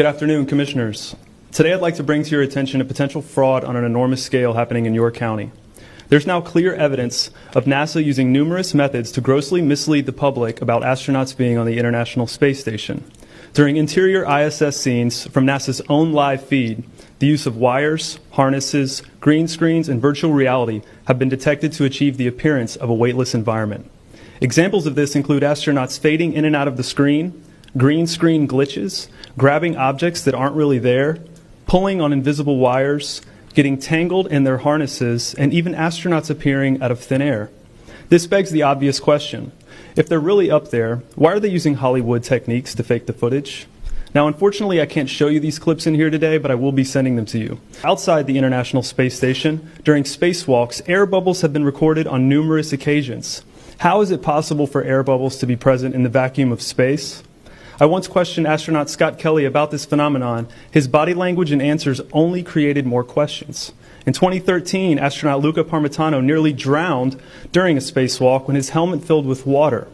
Good afternoon, Commissioners. Today I'd like to bring to your attention a potential fraud on an enormous scale happening in your county. There's now clear evidence of NASA using numerous methods to grossly mislead the public about astronauts being on the International Space Station. During interior ISS scenes from NASA's own live feed, the use of wires, harnesses, green screens, and virtual reality have been detected to achieve the appearance of a weightless environment. Examples of this include astronauts fading in and out of the screen, green screen glitches, grabbing objects that aren't really there, pulling on invisible wires, getting tangled in their harnesses, and even astronauts appearing out of thin air. This begs the obvious question. If they're really up there, why are they using Hollywood techniques to fake the footage? Now, unfortunately, I can't show you these clips in here today, but I will be sending them to you. Outside the International Space Station, during spacewalks, air bubbles have been recorded on numerous occasions. How is it possible for air bubbles to be present in the vacuum of space? I once questioned astronaut Scott Kelly about this phenomenon. His body language and answers only created more questions. In 2013, astronaut Luca Parmitano nearly drowned during a spacewalk when his helmet filled with water.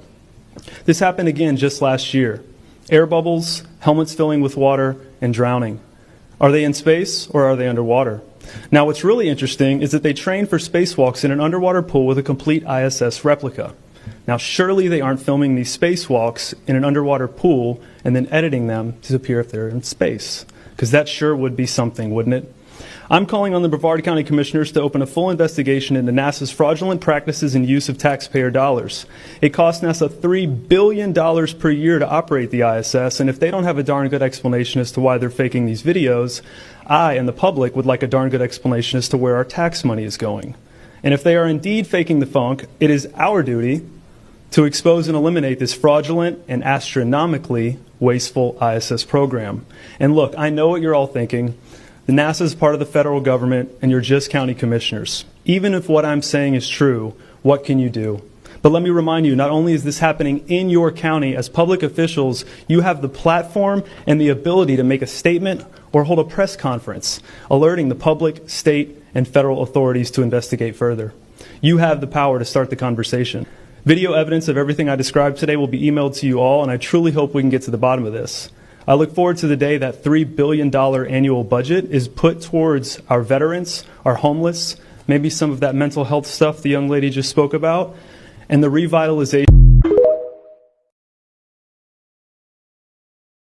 This happened again just last year. Air bubbles, helmets filling with water, and drowning. Are they in space or are they underwater? Now, what's really interesting is that they train for spacewalks in an underwater pool with a complete ISS replica. Now, surely they aren't filming these spacewalks in an underwater pool and then editing them to appear if they're in space, because that sure would be something, wouldn't it? I'm calling on the Brevard County Commissioners to open a full investigation into NASA's fraudulent practices and use of taxpayer dollars. It costs NASA $3 billion per year to operate the ISS, and if they don't have a darn good explanation as to why they're faking these videos, I and the public would like a darn good explanation as to where our tax money is going. And if they are indeed faking the funk, it is our duty to expose and eliminate this fraudulent and astronomically wasteful ISS program. And look, I know what you're all thinking. The NASA is part of the federal government, and you're just county commissioners. Even if what I'm saying is true, what can you do? But let me remind you, not only is this happening in your county, as public officials, you have the platform and the ability to make a statement or hold a press conference, alerting the public, state, and federal authorities to investigate further. You have the power to start the conversation. Video evidence of everything I described today will be emailed to you all, and I truly hope we can get to the bottom of this. I look forward to the day that $3 billion annual budget is put towards our veterans, our homeless, maybe some of that mental health stuff the young lady just spoke about, and the revitalization